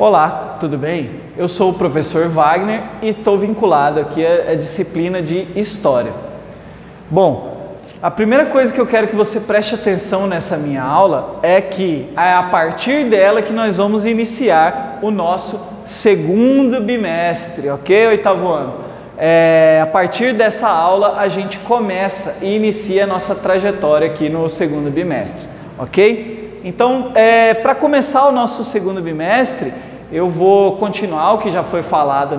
Olá, tudo bem? Eu sou o professor Wagner e estou vinculado aqui à disciplina de História. Bom, a primeira coisa que eu quero que você preste atenção nessa minha aula é que é a partir dela que nós vamos iniciar o nosso segundo bimestre, ok, oitavo ano? A partir dessa aula a gente começa e inicia a nossa trajetória aqui no segundo bimestre, ok? Então, para começar o nosso segundo bimestre, eu vou continuar o que já foi falado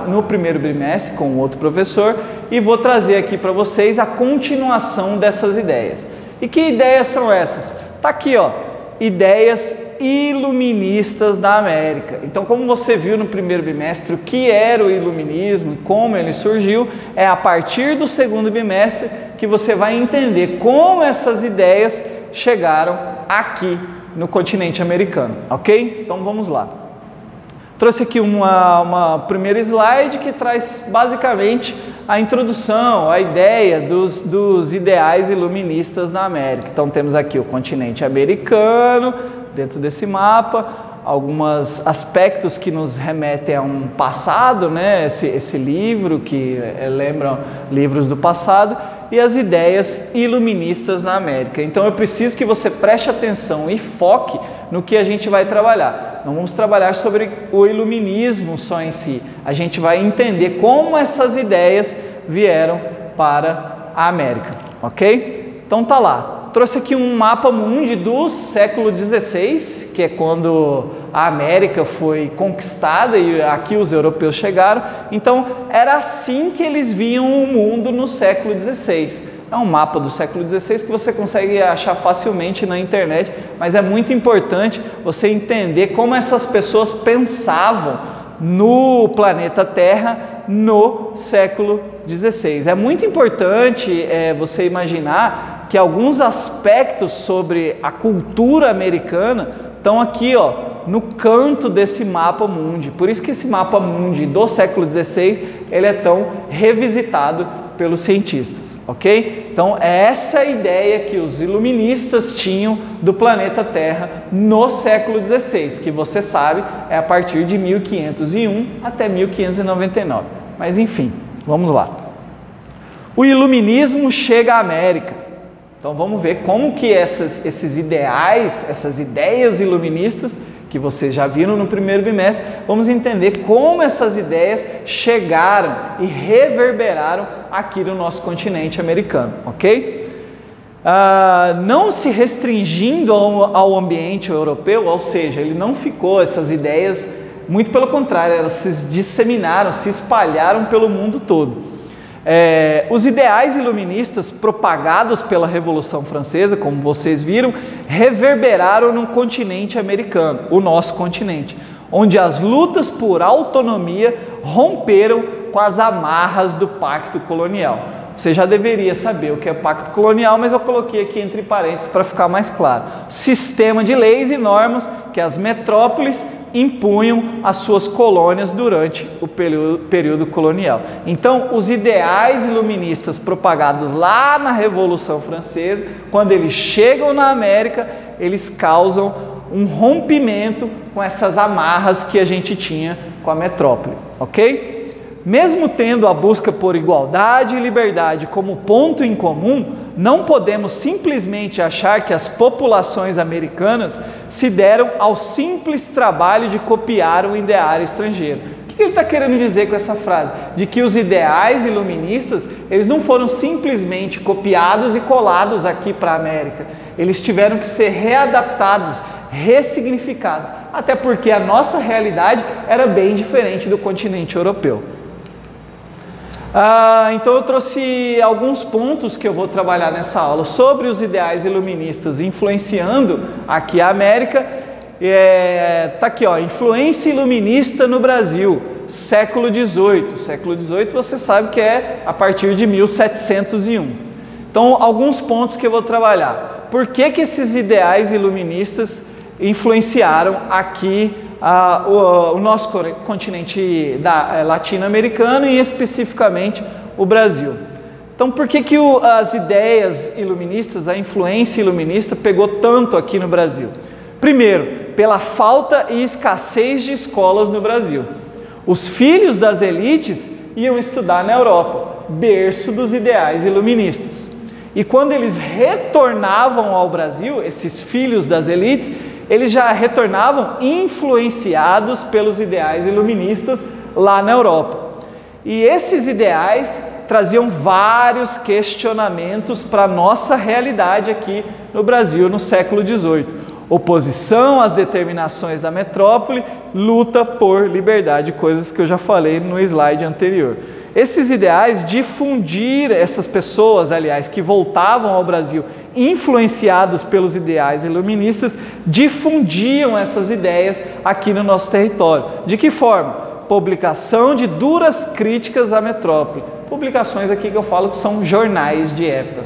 no primeiro bimestre com outro professor e vou trazer aqui para vocês a continuação dessas ideias. E que ideias são essas? Tá aqui, ó, ideias iluministas da América. Então, como você viu no primeiro bimestre o que era o iluminismo e como ele surgiu, é a partir do segundo bimestre que você vai entender como essas ideias chegaram aqui no continente americano, ok? Então vamos lá. Trouxe aqui uma primeira slide que traz basicamente a introdução, a ideia dos ideais iluministas na América. Então temos aqui o continente americano, dentro desse mapa, alguns aspectos que nos remetem a um passado, né? Esse livro que lembram livros do passado, e as ideias iluministas na América. Então eu preciso que você preste atenção e foque no que a gente vai trabalhar. Não vamos trabalhar sobre o iluminismo só em si. A gente vai entender como essas ideias vieram para a América, ok? Então tá lá. Trouxe aqui um mapa mundi do século XVI, que é quando a América foi conquistada e aqui os europeus chegaram. Então, era assim que eles viam o mundo no século XVI. É um mapa do século XVI que você consegue achar facilmente na internet, mas é muito importante você entender como essas pessoas pensavam no planeta Terra no século XVI. É muito importante você imaginar que alguns aspectos sobre a cultura americana estão aqui, ó, no canto desse mapa mundi. Por isso que esse mapa mundi do século XVI ele é tão revisitado pelos cientistas, ok? Então essa é a ideia que os iluministas tinham do planeta Terra no século XVI, que você sabe é a partir de 1501 até 1599. Mas enfim, vamos lá. O iluminismo chega à América. Então vamos ver como que esses ideais, essas ideias iluministas, que vocês já viram no primeiro bimestre, vamos entender como essas ideias chegaram e reverberaram aqui no nosso continente americano, ok? Não se restringindo ao ambiente europeu, ou seja, ele não ficou, essas ideias, muito pelo contrário, elas se disseminaram, se espalharam pelo mundo todo. Os ideais iluministas propagados pela Revolução Francesa, como vocês viram, reverberaram no continente americano, o nosso continente, onde as lutas por autonomia romperam com as amarras do pacto colonial. Você já deveria saber o que é pacto colonial, mas eu coloquei aqui entre parênteses para ficar mais claro. Sistema de leis e normas que as metrópoles impunham às suas colônias durante o período colonial. Então, os ideais iluministas propagados lá na Revolução Francesa, quando eles chegam na América, eles causam um rompimento com essas amarras que a gente tinha com a metrópole, ok? Mesmo tendo a busca por igualdade e liberdade como ponto em comum, não podemos simplesmente achar que as populações americanas se deram ao simples trabalho de copiar um ideário estrangeiro. O que ele está querendo dizer com essa frase? De que os ideais iluministas, eles não foram simplesmente copiados e colados aqui para a América. Eles tiveram que ser readaptados, ressignificados, até porque a nossa realidade era bem diferente do continente europeu. Então eu trouxe alguns pontos que eu vou trabalhar nessa aula sobre os ideais iluministas influenciando aqui a América. Tá aqui, ó, influência iluminista no Brasil, século XVIII. Século XVIII você sabe que é a partir de 1701. Então alguns pontos que eu vou trabalhar. Por que esses ideais iluministas influenciaram aqui o nosso continente latino-americano e especificamente o Brasil? Então, por que as ideias iluministas, a influência iluminista pegou tanto aqui no Brasil? Primeiro, Pela falta e escassez de escolas no Brasil. Os filhos das elites iam estudar na Europa, berço dos ideais iluministas. E quando eles retornavam ao Brasil, esses filhos das elites, eles já retornavam influenciados pelos ideais iluministas lá na Europa. E esses ideais traziam vários questionamentos para a nossa realidade aqui no Brasil no século XVIII. Oposição às determinações da metrópole, luta por liberdade, coisas que eu já falei no slide anterior. Esses ideais difundiram, essas pessoas, aliás, que voltavam ao Brasil influenciados pelos ideais iluministas, difundiam essas ideias aqui no nosso território. De que forma? Publicação de duras críticas à metrópole. Publicações aqui que eu falo que são jornais de época,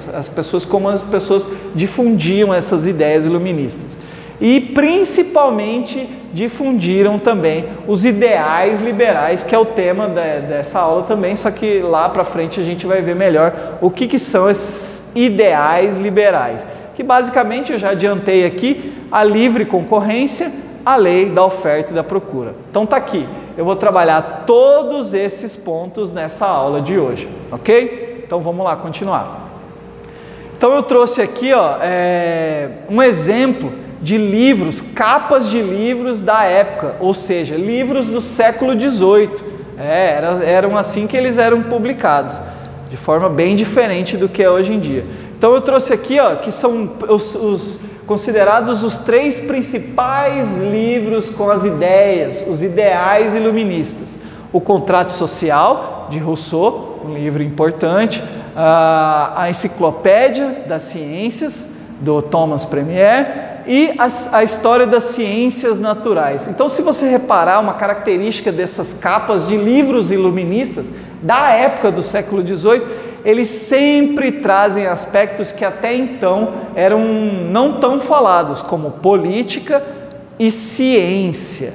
como as pessoas difundiam essas ideias iluministas. E principalmente difundiram também os ideais liberais, que é o tema dessa aula também, só que lá para frente a gente vai ver melhor o que são esses ideais liberais, que basicamente eu já adiantei aqui: a livre concorrência, a lei da oferta e da procura. Então tá aqui, eu vou trabalhar todos esses pontos nessa aula de hoje, ok? Então vamos lá, continuar. Então eu trouxe aqui um exemplo de livros, capas de livros da época, ou seja, livros do século XVIII. Eram assim que eles eram publicados, de forma bem diferente do que é hoje em dia. Então eu trouxe aqui, que são os considerados os 3 principais livros com as ideias, os ideais iluministas. O Contrato Social, de Rousseau, um livro importante, a Enciclopédia das Ciências, do Thomas Premier, e a História das Ciências Naturais. Então, se você reparar, uma característica dessas capas de livros iluministas da época do século XVIII, eles sempre trazem aspectos que até então eram não tão falados, como política e ciência.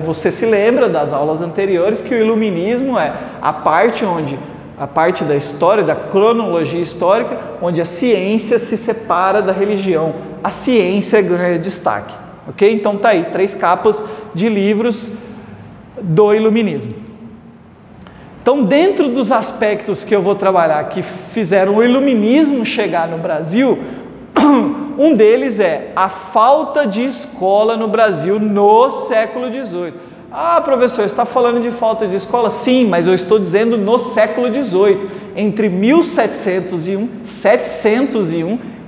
Você se lembra das aulas anteriores que o iluminismo é a parte da história, da cronologia histórica, onde a ciência se separa da religião. A ciência ganha destaque, ok? Então tá aí, 3 capas de livros do iluminismo. Então, dentro dos aspectos que eu vou trabalhar que fizeram o iluminismo chegar no Brasil, um deles é a falta de escola no Brasil no século XVIII. Ah, professor, você está falando de falta de escola? Sim, mas eu estou dizendo no século XVIII, entre 1701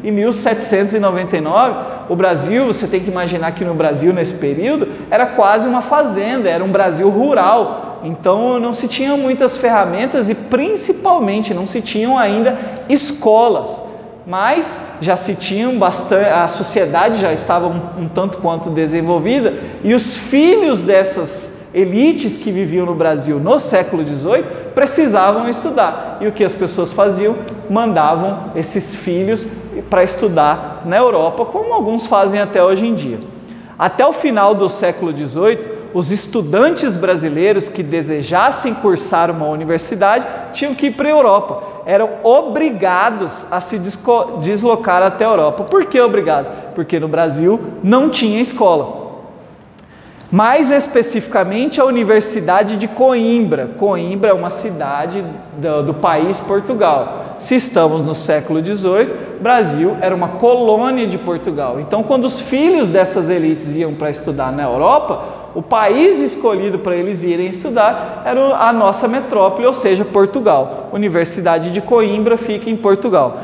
e 1799, o Brasil, você tem que imaginar que no Brasil, nesse período, era quase uma fazenda, era um Brasil rural. Então não se tinham muitas ferramentas e principalmente não se tinham ainda escolas. Mas já se tinham bastante, a sociedade já estava um tanto quanto desenvolvida e os filhos dessas elites que viviam no Brasil no século XVIII precisavam estudar. E o que as pessoas faziam? Mandavam esses filhos para estudar na Europa, como alguns fazem até hoje em dia. Até o final do século XVIII, os estudantes brasileiros que desejassem cursar uma universidade tinham que ir para a Europa. Eram obrigados a se deslocar até a Europa. Por que obrigados? Porque no Brasil não tinha escola. Mais especificamente a Universidade de Coimbra. Coimbra é uma cidade do país Portugal. Se estamos no século XVIII, Brasil era uma colônia de Portugal. Então, quando os filhos dessas elites iam para estudar na Europa, o país escolhido para eles irem estudar era a nossa metrópole, ou seja, Portugal. Universidade de Coimbra fica em Portugal.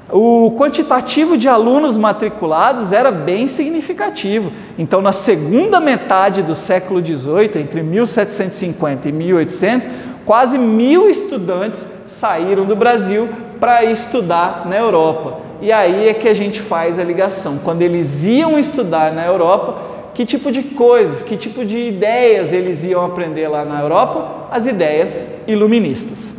O quantitativo de alunos matriculados era bem significativo. Então, na segunda metade do século XVIII, entre 1750 e 1800, quase 1000 estudantes saíram do Brasil para estudar na Europa. E aí é que a gente faz a ligação. Quando eles iam estudar na Europa, que tipo de coisas, que tipo de ideias eles iam aprender lá na Europa? As ideias iluministas.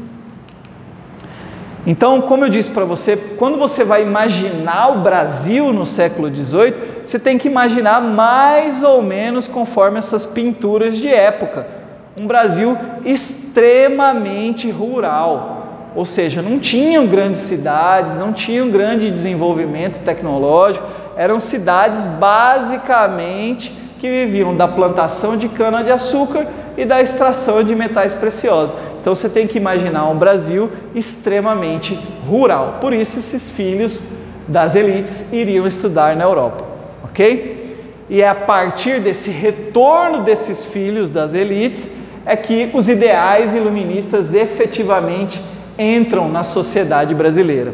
Então, como eu disse para você, quando você vai imaginar o Brasil no século XVIII, você tem que imaginar mais ou menos conforme essas pinturas de época. Um Brasil extremamente rural, ou seja, não tinham grandes cidades, não tinham grande desenvolvimento tecnológico, eram cidades basicamente que viviam da plantação de cana-de-açúcar e da extração de metais preciosos. Então você tem que imaginar um Brasil extremamente rural. Por isso esses filhos das elites iriam estudar na Europa, ok? E é a partir desse retorno desses filhos das elites é que os ideais iluministas efetivamente entram na sociedade brasileira.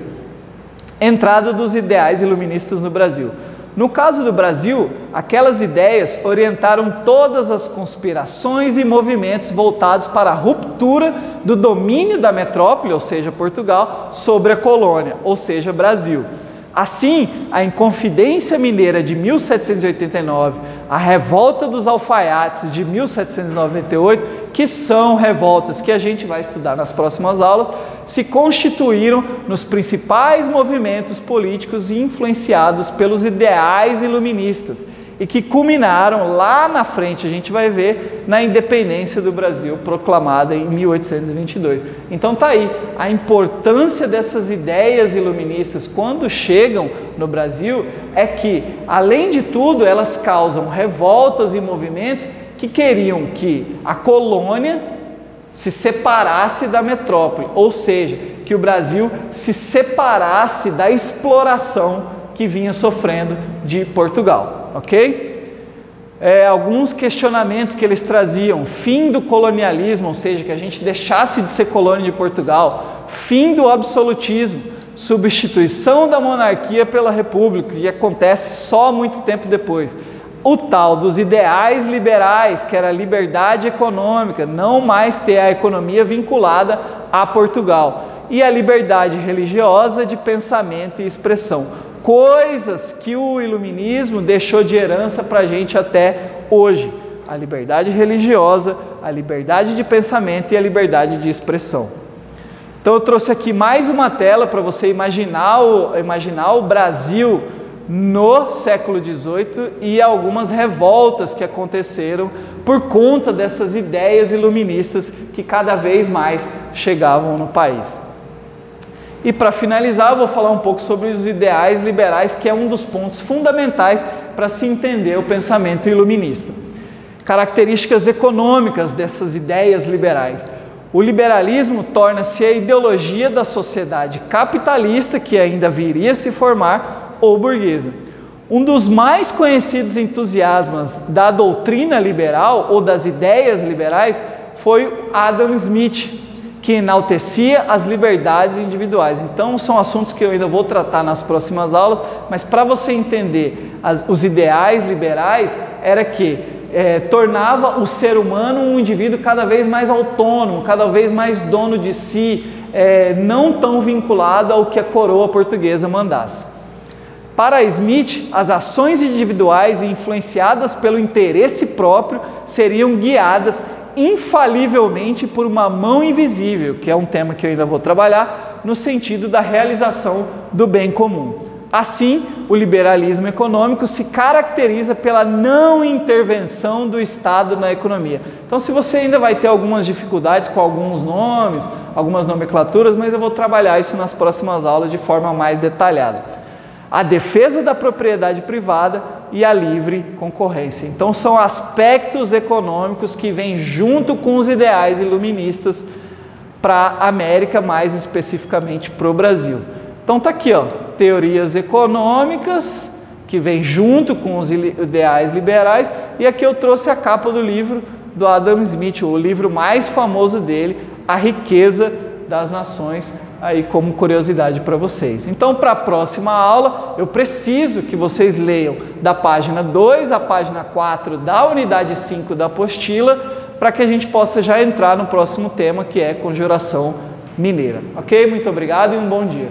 Entrada dos ideais iluministas no Brasil. No caso do Brasil, aquelas ideias orientaram todas as conspirações e movimentos voltados para a ruptura do domínio da metrópole, ou seja, Portugal, sobre a colônia, ou seja, Brasil. Assim, a Inconfidência Mineira de 1789, a Revolta dos Alfaiates de 1798, que são revoltas que a gente vai estudar nas próximas aulas, se constituíram nos principais movimentos políticos influenciados pelos ideais iluministas e que culminaram lá na frente, a gente vai ver, na independência do Brasil proclamada em 1822. Então tá aí, a importância dessas ideias iluministas quando chegam no Brasil é que, além de tudo, elas causam revoltas e movimentos que queriam que a colônia se separasse da metrópole, ou seja, que o Brasil se separasse da exploração que vinha sofrendo de Portugal, ok? Alguns questionamentos que eles traziam: fim do colonialismo, ou seja, que a gente deixasse de ser colônia de Portugal, fim do absolutismo, substituição da monarquia pela república, que acontece só muito tempo depois. O tal dos ideais liberais, que era a liberdade econômica, não mais ter a economia vinculada a Portugal, e a liberdade religiosa de pensamento e expressão. Coisas que o iluminismo deixou de herança para a gente até hoje. A liberdade religiosa, a liberdade de pensamento e a liberdade de expressão. Então eu trouxe aqui mais uma tela para você imaginar o Brasil no século XVIII e algumas revoltas que aconteceram por conta dessas ideias iluministas que cada vez mais chegavam no país. E para finalizar, eu vou falar um pouco sobre os ideais liberais, que é um dos pontos fundamentais para se entender o pensamento iluminista. Características econômicas dessas ideias liberais. O liberalismo torna-se a ideologia da sociedade capitalista, que ainda viria a se formar, ou burguesa. Um dos mais conhecidos entusiastas da doutrina liberal ou das ideias liberais foi Adam Smith, que enaltecia as liberdades individuais. Então são assuntos que eu ainda vou tratar nas próximas aulas, mas para você entender os ideais liberais era que tornava o ser humano um indivíduo cada vez mais autônomo, cada vez mais dono de si, não tão vinculado ao que a coroa portuguesa mandasse. Para Smith, as ações individuais influenciadas pelo interesse próprio seriam guiadas infalivelmente por uma mão invisível, que é um tema que eu ainda vou trabalhar, no sentido da realização do bem comum. Assim, o liberalismo econômico se caracteriza pela não intervenção do Estado na economia. Então, se você ainda vai ter algumas dificuldades com alguns nomes, algumas nomenclaturas, mas eu vou trabalhar isso nas próximas aulas de forma mais detalhada. A defesa da propriedade privada e a livre concorrência. Então são aspectos econômicos que vêm junto com os ideais iluministas para a América, mais especificamente para o Brasil. Então tá aqui, ó, teorias econômicas que vêm junto com os ideais liberais, e aqui eu trouxe a capa do livro do Adam Smith, o livro mais famoso dele, A Riqueza das Nações, aí como curiosidade para vocês. Então, para a próxima aula, eu preciso que vocês leiam da página 2 à página 4 da unidade 5 da apostila, para que a gente possa já entrar no próximo tema, que é conjuração mineira. Ok? Muito obrigado e um bom dia.